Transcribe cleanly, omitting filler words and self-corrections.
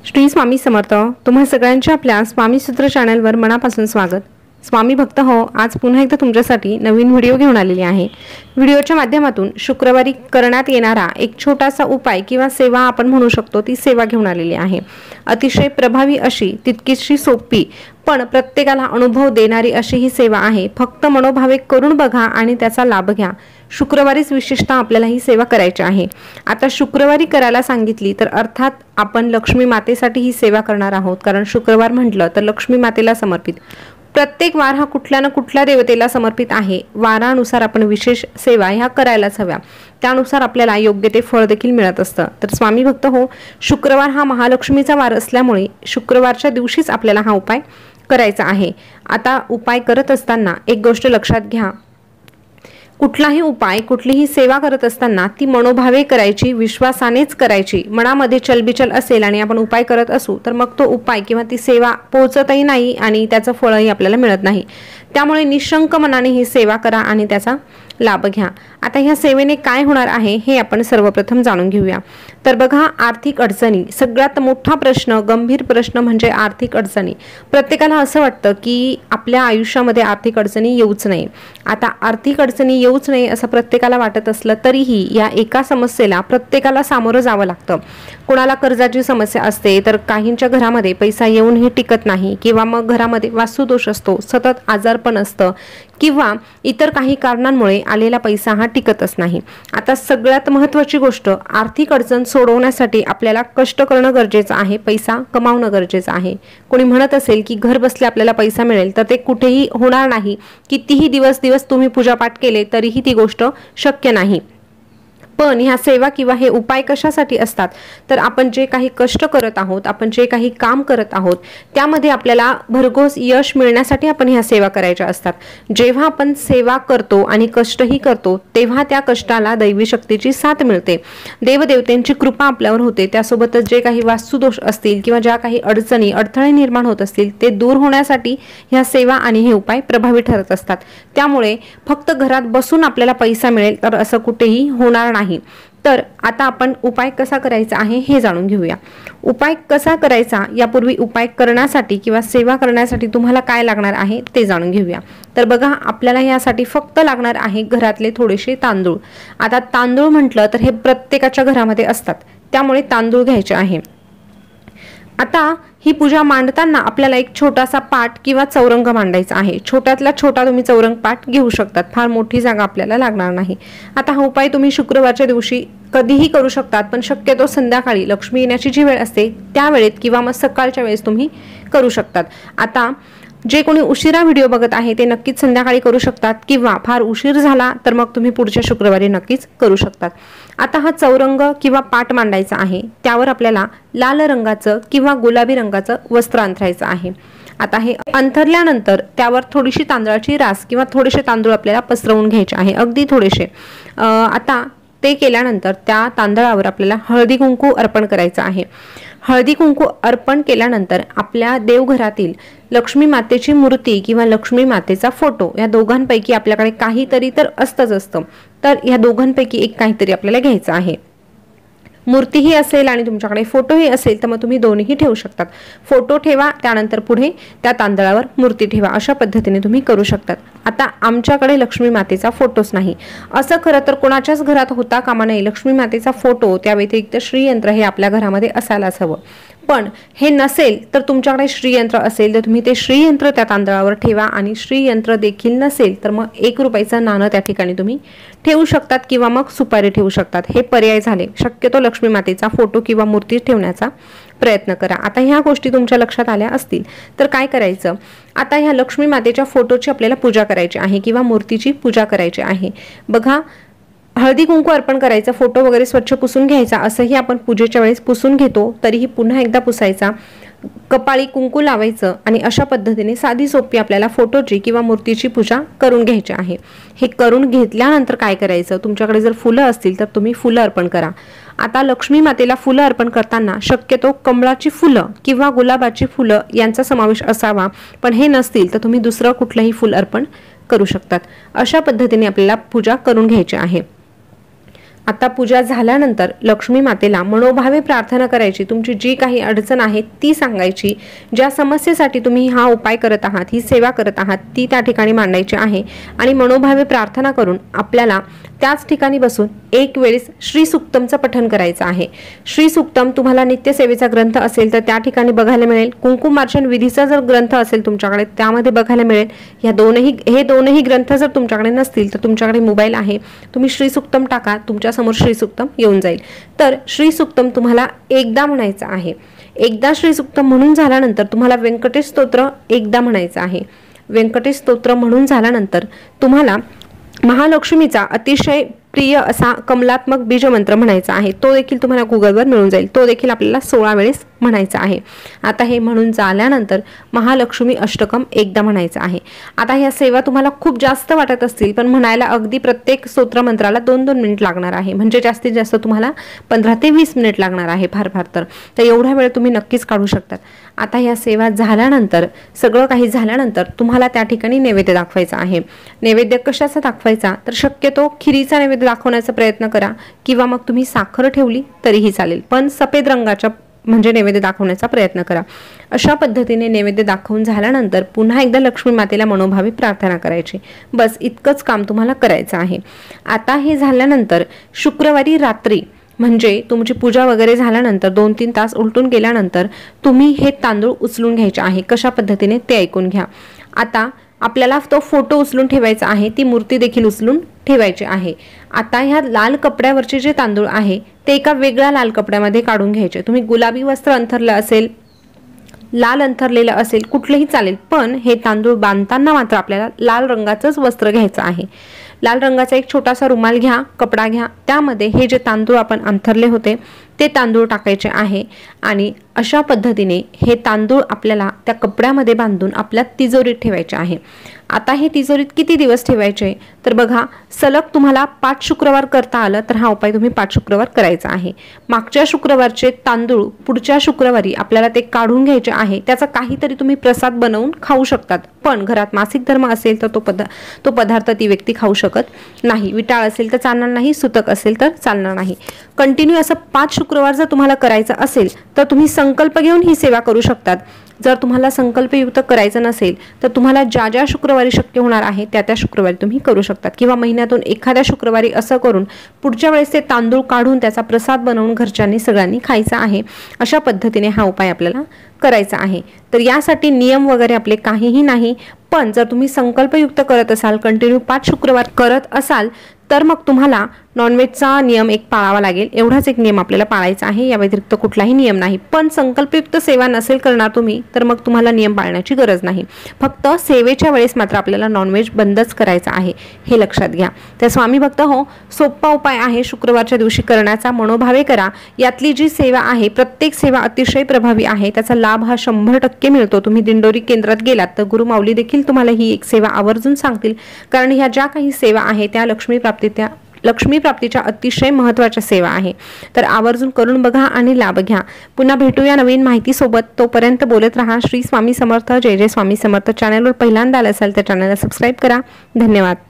श्री स्वामी समर्थ। तुम्हा सगळ्यांच्या आपल्या स्वामी सूत्र चॅनलवर मनापासून स्वागत। स्वामी भक्त हो, आज पुन्हा एकदा तुमच्यासाठी नवीन व्हिडिओ घेऊन आलेली आहे। व्हिडिओच्या माध्यमातून शुक्रवारी करण्यात येणारा एक छोटासा उपाय किंवा सेवा आपण म्हणू शकतो, ती सेवा घेऊन आलेली आहे। अतिशय प्रभावी अशी, तितकीशी सोपी पण प्रत्येकाला अनुभव देणारी अशी ही सेवा आहे। फक्त मनोभावे करून बघा आणि त्याचा लाभ घ्या। शुक्रवारीच विशेषतः आपल्याला ही सेवा करायची आहे। आता शुक्रवारी करायला सांगितली तर अर्थात आपण लक्ष्मी मातेसाठी ही सेवा करणार आहोत, कारण शुक्रवार म्हटलं तर लक्ष्मी मातेला समर्पित। प्रत्येक वार हा कुठल्या ना कुठल्या देवतेला समर्पित आहे। वारानुसार आपण विशेष सेवा ह्या करायलाच हव्या, त्यानुसार आपल्याला योग्य ते फळ देखील मिळत असतं। तर स्वामी भक्त हो, शुक्रवार हा महालक्ष्मीचा वार असल्यामुळे शुक्रवारच्या दिवशीच आपल्याला हा उपाय करायचा आहे। आता उपाय करत असताना एक गोष्ट लक्षात घ्या, कुठलाही उपाय कुठलीही सेवा करत असताना ती मनोभावे करायची, विश्वासानेच करायची। मनामध्ये चलबिचल असेल आणि आपण उपाय करत असू तर मग तो उपाय किंवा ती सेवा पोहोचतही नाही आणि त्याचं फळही आपल्याला मिळत नाही। त्यामुळे निशंक मनाने ही सेवा करा आणि त्याचा लाभ घ्या। आता ह्या सेवेने काय होणार आहे हे आपण सर्वप्रथम जाणून घेऊया। तर बघा, आर्थिक अडचणी, सगळ्यात मोठा प्रश्न, गंभीर प्रश्न म्हणजे आर्थिक अडचणी। प्रत्येकाला असं वाटतं की आपल्या आयुष्यामध्ये आर्थिक अडचणी येऊच नये। आता आर्थिक अडचणी येऊच नये असं प्रत्येकाला वाटत असलं तरीही या एका समस्येला प्रत्येकाला सामोरं जावं लागतं। कोणाला कर्जाची समस्या असते, तर काहींच्या घरामध्ये पैसा येऊनही टिकत नाही, किंवा मग घरामध्ये वास्तुदोष असतो, सतत आजारपण असतं, किंवा इतर काही कारणांमुळे आलेला पैसा हा टिकतच नाही। आता सगळ्यात महत्त्वाची गोष्ट, आर्थिक अडचण सोडवण्यासाठी आपल्याला कष्ट करणं गरजेचं आहे, पैसा कमावणं गरजेचं आहे। कोणी म्हणत असेल की घर बसल्या आपल्याला पैसा मिळेल, तर ते कुठेही होणार नाही। कितीही दिवस तुम्ही पूजापाठ केले तरीही ती गोष्ट शक्य नाही। पण ह्या सेवा किंवा हे उपाय कशासाठी असतात, तर आपण जे काही कष्ट करत आहोत, आपण जे काही काम करत आहोत, त्यामध्ये आपल्याला भरघोस यश मिळण्यासाठी आपण ह्या सेवा करायच्या असतात। जेव्हा आपण सेवा करतो आणि कष्टही करतो, तेव्हा त्या कष्टाला दैवी शक्तीची साथ मिळते, देवदेवतेंची कृपा आपल्यावर होते। त्यासोबतच जे काही वास्तुदोष असतील किंवा ज्या काही अडचणी, अडथळे निर्माण होत असतील, ते दूर होण्यासाठी ह्या सेवा आणि हे उपाय प्रभावी ठरत असतात। त्यामुळे फक्त घरात बसून आपल्याला पैसा मिळेल तर असं कुठेही होणार नाही। तर आता आपण उपाय कसा करायचा आहे हे जाणून घेऊया। उपाय कसा करायचा यापूर्वी उपाय करण्यासाठी किंवा सेवा करण्यासाठी तुम्हाला काय लागणार आहे ते जाणून घेऊया। तर बघा, आपल्याला यासाठी फक्त लागणार आहे घरातले थोडेसे तांदूळ। आता तांदूळ म्हटलं तर हे प्रत्येकाच्या घरामध्ये असतात, त्यामुळे तांदूळ घ्यायचे आहे। आता ही पूजा मांडताना आपल्याला एक छोटासा पाट किंवा चौरंग मांडायचा आहे। छोट्यातला छोटा तुम्ही चौरंग पाट घेऊ शकतात, फार मोठी जागा आपल्याला लागणार नाही। आता हा उपाय तुम्ही शुक्रवारच्या दिवशी कधीही करू शकतात, पण शक्यतो संध्याकाळी लक्ष्मी येण्याची जी वेळ असते त्या वेळेत किंवा मग सकाळच्या वेळेस तुम्ही करू शकतात। आता जे कोणी उशिरा व्हिडिओ बघत आहे ते नक्कीच संध्याकाळी करू शकतात, किंवा फार उशीर झाला तर मग तुम्ही पुढच्या शुक्रवारी नक्कीच करू शकतात। आता हा चौरंग किंवा पाट मांडायचा आहे, त्यावर आपल्याला लाल रंगाचं किंवा गुलाबी रंगाचं वस्त्र अंथरायचं आहे। आता हे अंथरल्यानंतर त्यावर थोडीशी तांदळाची रास किंवा थोडेसे तांदूळ आपल्याला पसरवून घ्यायचे आहे, अगदी थोडेसे। आता ते केल्यानंतर त्या तांदळावर आपल्याला हळदी कुंकू अर्पण करायचं आहे। हळदी कुंकू अर्पण केल्यानंतर आपल्या देवघरातील लक्ष्मी मातेची मूर्ती किंवा लक्ष्मी मातेचा फोटो, या दोघांपैकी आपल्याकडे काहीतरी तर असतं, तर या दोघांपैकी एक काहीतरी आपल्याला घ्यायचं आहे। मूर्तीही असेल आणि तुमच्याकडे फोटोही असेल तर मग तुम्ही दोन्हीही ठेवू शकतात। फोटो ठेवा, त्यानंतर पुढे त्या तांदळावर मूर्ती ठेवा, अशा पद्धतीने तुम्ही करू शकतात। आता आमच्याकडे लक्ष्मी मातेचा फोटोच नाही, असं खरं तर कोणाच्याच घरात होता कामा नये। लक्ष्मी मातेचा फोटो, त्या व्यतिरिक्त श्रीयंत्र हे आपल्या घरामध्ये असायलाच हवं। पण हे नसेल तर तुमच्याकडे श्रीयंत्र असेल तर तुम्ही ते श्रीयंत्र त्या तांदळावर ठेवा, आणि श्रीयंत्र देखील नसेल तर मग 1 रुपयाचं नाणं त्या ठिकाणी तुम्ही ठेवू शकतात, किंवा मग सुपारी ठेवू शकतात। हे पर्याय झाले। शक्यतो लक्ष्मी मातेचा फोटो किंवा मूर्ती ठेवण्याचा प्रयत्न करा। आता ह्या गोष्टी तुमच्या लक्षात आल्या असतील तर काय करायचं, आता ह्या लक्ष्मी मातेच्या फोटोची आपल्याला पूजा करायची आहे किंवा मूर्तीची पूजा करायची आहे। बघा, हळदी कुंकू अर्पण करायचं, फोटो वगैरे स्वच्छ पुसून घ्यायचा, असंही आपण पूजेच्या वेळेस पुसून घेतो, तरीही पुन्हा एकदा पुसायचा, कपाळी कुंकू लावायचं, आणि अशा पद्धतीने साधी सोपी आपल्याला फोटोची किंवा मूर्तीची पूजा करून घ्यायची आहे। हे करून घेतल्यानंतर काय करायचं, तुमच्याकडे जर फुलं असतील तर तुम्ही फुलं अर्पण करा। आता लक्ष्मी मातेला फुलं अर्पण करताना शक्यतो कमळाची फुलं किंवा गुलाबाची फुलं यांचा समावेश असावा, पण हे नसतील तर तुम्ही दुसरं कुठलंही फुल अर्पण करू शकतात। अशा पद्धतीने आपल्याला पूजा करून घ्यायची आहे। आता पूजा झाल्यानंतर लक्ष्मी मातेला मनोभावे प्रार्थना करायची। तुमची जी काही अडचण आहे ती सांगायची। ज्या समस्येसाठी तुम्ही हा उपाय करत आहात, ही सेवा करत आहात, ती त्या ठिकाणी मांडायची आहे आणि मनोभावे प्रार्थना करून आपल्याला त्याच ठिकाणी बसून एक वेळेस श्री सुक्तमचं पठण करायचं आहे। श्री सुक्तम तुम्हाला नित्यसेवेचा ग्रंथ असेल तर त्या ठिकाणी बघायला मिळेल। कुंकुमार्चन विधीचा जर ग्रंथ असेल तुमच्याकडे त्यामध्ये बघायला मिळेल। हे दोनही ग्रंथ जर तुमच्याकडे नसतील तर तुमच्याकडे मोबाईल आहे, तुम्ही श्री सुक्तम टाका, तुमच्या समोर श्री सुक्तम येऊन जाईल। तर श्री सुक्तम तुम्हाला एकदा म्हणायचं आहे। एकदा श्री सुक्तम म्हणून झाल्यानंतर तुम्हाला व्यंकटेश स्तोत्र एकदा म्हणायचं आहे। व्यंकटेश स्तोत्र म्हणून झाल्यानंतर तुम्हाला महालक्ष्मीचा अतिशय प्रिय असा कमलात्मक बीज मंत्र म्हणायचा आहे। तो देखील तुम्हाला गुगलवर मिळून जाईल। तो देखील आपल्याला 16 वेळेस म्हणायचा आहे। आता हे म्हणून झाल्यानंतर महालक्ष्मी अष्टकम एकदा म्हणायचं आहे। आता ह्या सेवा तुम्हाला खूप जास्त वाटत असतील पण म्हणायला अगदी प्रत्येक स्तोत्र मंत्राला 2-2 मिनिट लागणार आहे, म्हणजे जास्तीत जास्त तुम्हाला 15 ते 20 मिनिट लागणार आहे फार तर एवढा वेळ तुम्ही नक्कीच काढू शकतात। आता ह्या सेवा झाल्यानंतर सगळं काही झाल्यानंतर तुम्हाला त्या ठिकाणी नैवेद्य दाखवायचा आहे। नैवेद्य कशाचा दाखवायचा तर शक्यतो खिरीचा नैवेद्य दाखवण्याचा प्रयत्न करा किंवा मग तुम्ही साखर ठेवली तरीही चालेल, पण सफेद रंगाच्या म्हणजे नैवेद्य दाखवण्याचा प्रयत्न करा। अशा पद्धतीने नैवेद्य दाखवून झाल्यानंतर पुन्हा एकदा लक्ष्मी मातेला मनोभावे प्रार्थना करायची। बस इतकंच काम तुम्हाला करायचं आहे। आता हे झाल्यानंतर शुक्रवारी रात्री म्हणजे तुमची पूजा वगैरे झाल्यानंतर 2-3 तास उलटून गेल्यानंतर तुम्ही हे तांदूळ उचलून घ्यायचे आहे। कशा पद्धतीने ते ऐकून घ्या। आता आपल्याला तो फोटो उचलून ठेवायचा आहे, ती मूर्ती देखील उचलून ठेवायची आहे। आता ह्या लाल कपड्यावरचे जे तांदूळ आहे ते एका वेगळ्या लाल कपड्यामध्ये काढून घ्यायचे। तुम्ही गुलाबी वस्त्र अंथरलं असेल, लाल अंथरलेलं असेल, कुठलेही चालेल, पण हे तांदूळ बांधताना मात्र आपल्याला लाल रंगाचंच वस्त्र घ्यायचं आहे। लाल रंगाचा एक छोटासा रुमाल घ्या, कपडा घ्या, त्यामध्ये हे जे तांदूळ आपण अंथरले होते ते तांदूळ टाकायचे आहे आणि अशा पद्धतीने हे तांदूळ आपल्याला त्या कपड्यामध्ये बांधून आपल्या तिजोरीत ठेवायचे आहे। आता हे तिजोरीत किती दिवस ठेवायचे तर बघा, सलग तुम्हाला 5 शुक्रवार करता आलं तर हा उपाय तुम्ही 5 शुक्रवार करायचा आहे। मागच्या शुक्रवारचे तांदूळ पुढच्या शुक्रवारी आपल्याला ते काढून घ्यायचे आहे। त्याचा काहीतरी तुम्ही प्रसाद बनवून खाऊ शकतात, पण घरात मासिक धर्म असेल तर तो पदार्थ ती व्यक्ती खाऊ शकत नाही। विटाळ असेल तर चालणार नाही, सुतक असेल तर चालणार नाही। कंटिन्यू असं 5 शुक्रवार जर तुम्हाला करायचं असेल तर तुम्ही संकल्प घेऊन ही सेवा करू शकतात। जर तुम्हाला संकल्पयुक्त करायचं नसेल तर तुम्हाला ज्या शुक्रवारी शक्य होणार आहे त्या शुक्रवारी तुम्ही करू शकतात किंवा महिन्यातून एखाद्या शुक्रवारी असं करून पुढच्या वेळेस ते तांदूळ काढून त्याचा प्रसाद बनवून घरच्यांनी सगळ्यांनी खायचा आहे। अशा पद्धतीने हा उपाय आपल्याला करायचा आहे। तर यासाठी नियम वगैरे आपले काहीही नाही, पण जर तुम्ही संकल्पयुक्त करत असाल, कंटिन्यू 5 शुक्रवार करत असाल तर मग तुम्हाला नॉनव्हेजचा नियम एक पाळावा लागेल। एवढाच एक नियम आपल्याला पाळायचा आहे, या व्यतिरिक्त कुठलाही नियम नाही। पण संकल्पयुक्त सेवा नसेल करणार तुम्ही तर मग तुम्हाला नियम पाळण्याची गरज नाही। फक्त सेवेच्या वेळेस मात्र आपल्याला नॉनव्हेज बंदच करायचं आहे, हे लक्षात घ्या। तर स्वामी भक्त हो, सोपा उपाय आहे शुक्रवारच्या दिवशी करण्याचा, मनोभावे करा। यातली जी सेवा आहे प्रत्येक सेवा अतिशय प्रभावी आहे, त्याचा लाभ हा 100% मिळतो। तुम्ही दिंडोरी केंद्रात गेलात तर गुरु माऊली देखील तुम्हाला ही एक सेवा आवर्जून सांगतील, कारण ह्या ज्या काही सेवा आहे त्या लक्ष्मी प्राप्तीच्या अतिशय महत्त्वाच्या सेवा आहे। तर आवर्जून करून बघा आणि लाभ घ्या। पुन्हा भेटूया नवीन माहिती सोबत, तोपर्यंत बोलत रहा श्री स्वामी समर्थ। जय जय स्वामी समर्थ। चॅनलवर पहिल्यांदा आला असाल तर चॅनलला सबस्क्राईब करा। धन्यवाद।